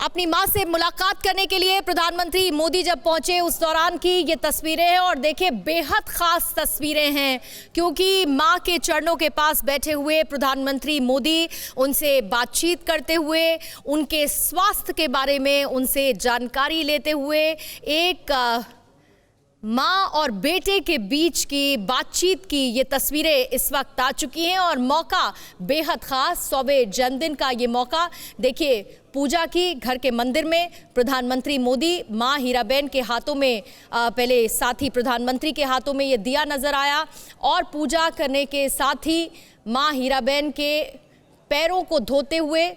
अपनी मां से मुलाकात करने के लिए प्रधानमंत्री मोदी जब पहुंचे उस दौरान की ये तस्वीरें हैं और देखिए बेहद खास तस्वीरें हैं क्योंकि मां के चरणों के पास बैठे हुए प्रधानमंत्री मोदी उनसे बातचीत करते हुए उनके स्वास्थ्य के बारे में उनसे जानकारी लेते हुए एक माँ और बेटे के बीच की बातचीत की ये तस्वीरें इस वक्त आ चुकी हैं और मौका बेहद खास 100वें जन्मदिन का ये मौका देखिए पूजा की घर के मंदिर में प्रधानमंत्री मोदी माँ हीराबेन के हाथों में पहले साथ ही प्रधानमंत्री के हाथों में ये दिया नजर आया और पूजा करने के साथ ही माँ हीराबेन के पैरों को धोते हुए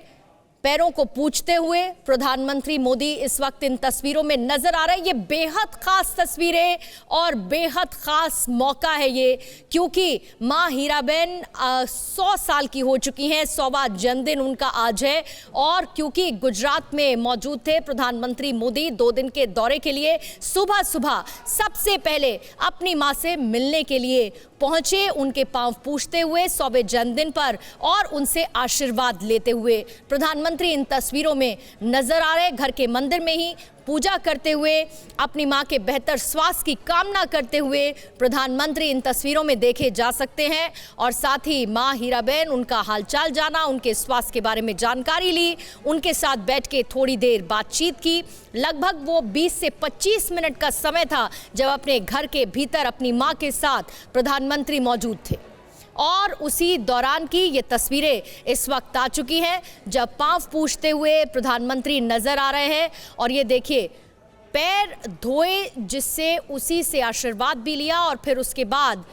पैरों को पूछते हुए प्रधानमंत्री मोदी इस वक्त इन तस्वीरों में नजर आ रहे हैं। ये बेहद खास तस्वीरें और बेहद खास मौका है ये क्योंकि मां हीराबेन 100 साल की हो चुकी हैं। 100वां जन्मदिन उनका आज है और क्योंकि गुजरात में मौजूद थे प्रधानमंत्री मोदी 2 दिन के दौरे के लिए सुबह सुबह सबसे पहले अपनी मां से मिलने के लिए पहुंचे, उनके पांव पूछते हुए 100वें जन्मदिन पर और उनसे आशीर्वाद लेते हुए प्रधानमंत्री इन तस्वीरों में नजर आ रहे। घर के मंदिर में ही पूजा करते हुए अपनी मां के बेहतर स्वास्थ्य की कामना करते हुए प्रधानमंत्री इन तस्वीरों में देखे जा सकते हैं और साथ ही मां हीराबेन उनका हालचाल जाना, उनके स्वास्थ्य के बारे में जानकारी ली, उनके साथ बैठ के थोड़ी देर बातचीत की। लगभग वो 20 से 25 मिनट का समय था जब अपने घर के भीतर अपनी मां के साथ प्रधानमंत्री मौजूद थे और उसी दौरान की ये तस्वीरें इस वक्त आ चुकी हैं जब पांव पूछते हुए प्रधानमंत्री नजर आ रहे हैं और ये देखिए पैर धोए जिससे उसी से आशीर्वाद भी लिया और फिर उसके बाद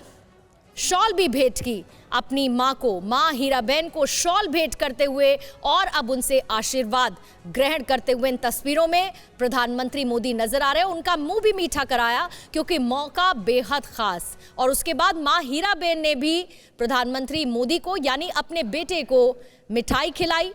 शॉल भी भेंट की अपनी मां को, मां हीराबेन को शॉल भेंट करते हुए और अब उनसे आशीर्वाद ग्रहण करते हुए इन तस्वीरों में प्रधानमंत्री मोदी नजर आ रहे हैं। उनका मुंह भी मीठा कराया क्योंकि मौका बेहद खास और उसके बाद मां हीराबेन ने भी प्रधानमंत्री मोदी को यानी अपने बेटे को मिठाई खिलाई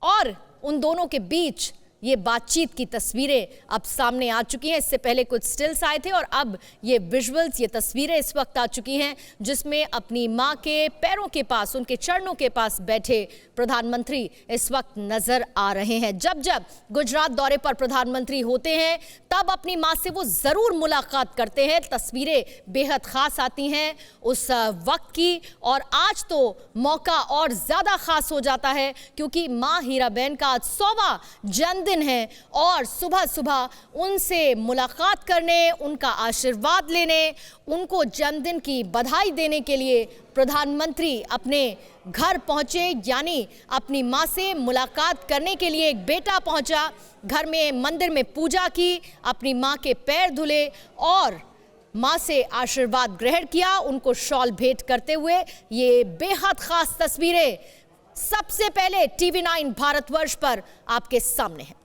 और उन दोनों के बीच ये बातचीत की तस्वीरें अब सामने आ चुकी हैं। इससे पहले कुछ स्टिल्स आए थे और अब ये विजुअल्स, ये तस्वीरें इस वक्त आ चुकी हैं जिसमें अपनी मां के पैरों के पास, उनके चरणों के पास बैठे प्रधानमंत्री इस वक्त नजर आ रहे हैं। जब जब गुजरात दौरे पर प्रधानमंत्री होते हैं तब अपनी मां से वो जरूर मुलाकात करते हैं। तस्वीरें बेहद खास आती हैं उस वक्त की और आज तो मौका और ज्यादा खास हो जाता है क्योंकि मां हीराबेन का आज 100वां जन्मदिन है और सुबह सुबह उनसे मुलाकात करने, उनका आशीर्वाद लेने, उनको जन्मदिन की बधाई देने के लिए प्रधानमंत्री अपने घर पहुंचे यानी अपनी मां से मुलाकात करने के लिए एक बेटा पहुंचा। घर में मंदिर में पूजा की, अपनी मां के पैर धुले और मां से आशीर्वाद ग्रहण किया, उनको शॉल भेंट करते हुए। ये बेहद खास तस्वीरें सबसे पहले TV9 भारतवर्ष पर आपके सामने है।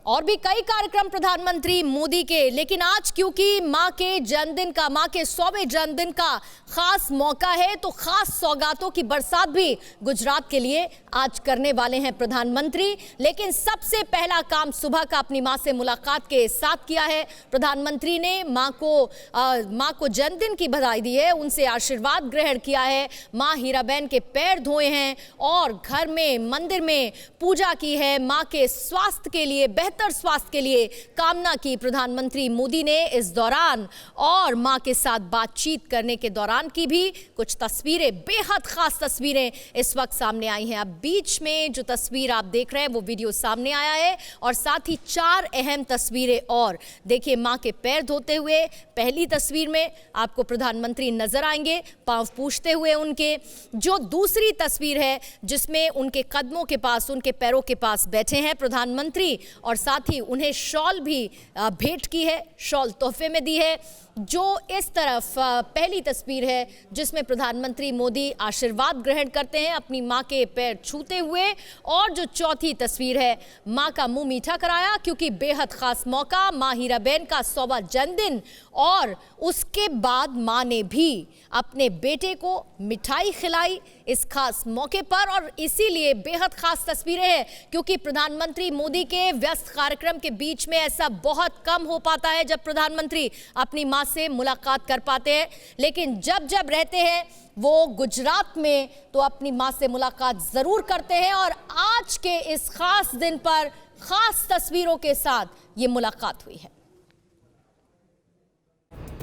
और भी कई कार्यक्रम प्रधानमंत्री मोदी के, लेकिन आज क्योंकि मां के जन्मदिन का, मां के 100वें जन्मदिन का खास मौका है तो खास सौगातों की बरसात भी गुजरात के लिए आज करने वाले हैं प्रधानमंत्री। लेकिन सबसे पहला काम सुबह का अपनी मां से मुलाकात के साथ किया है। प्रधानमंत्री ने मां को जन्मदिन की बधाई दी है, उनसे आशीर्वाद ग्रहण किया है, मां हीराबेन के पैर धोए हैं और घर में मंदिर में पूजा की है। मां के स्वास्थ्य के लिए, बेहतर स्वास्थ्य के लिए कामना की प्रधानमंत्री मोदी ने इस दौरान और मां के साथ बातचीत करने के दौरान की भी कुछ तस्वीरें, बेहद खास तस्वीरें इस वक्त सामने आई हैं। अब बीच में जो तस्वीर आप देख रहे हैं वो वीडियो सामने आया है और साथ ही 4 अहम तस्वीरें और देखिए मां के पैर धोते हुए पहली तस्वीर में आपको प्रधानमंत्री नजर आएंगे पांव पूछते हुए उनके। जो दूसरी तस्वीर है जिसमें उनके कदमों के पास, उनके पैरों के पास बैठे हैं प्रधानमंत्री और साथ ही उन्हें शॉल भी भेंट की है, शॉल तोहफे में दी है। जो इस तरफ पहली तस्वीर है जिसमें प्रधानमंत्री मोदी आशीर्वाद ग्रहण करते हैं अपनी मां के पैर छूते हुए और जो चौथी तस्वीर है मां का मुंह मीठा कराया क्योंकि बेहद खास मौका, मां हीराबेन का 100वां जन्मदिन और उसके बाद मां ने भी अपने बेटे को मिठाई खिलाई इस खास मौके पर। और इसीलिए बेहद खास तस्वीरें हैं क्योंकि प्रधानमंत्री मोदी के व्यस्त कार्यक्रम के बीच में ऐसा बहुत कम हो पाता है जब प्रधानमंत्री अपनी मां से मुलाकात कर पाते हैं, लेकिन जब जब रहते हैं वो गुजरात में तो अपनी मां से मुलाकात जरूर करते हैं और आज के इस खास दिन पर खास तस्वीरों के साथ ये मुलाकात हुई है।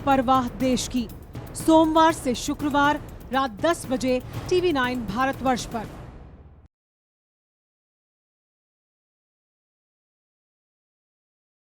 परवाह देश की, सोमवार से शुक्रवार रात 10 बजे TV9 भारतवर्ष पर।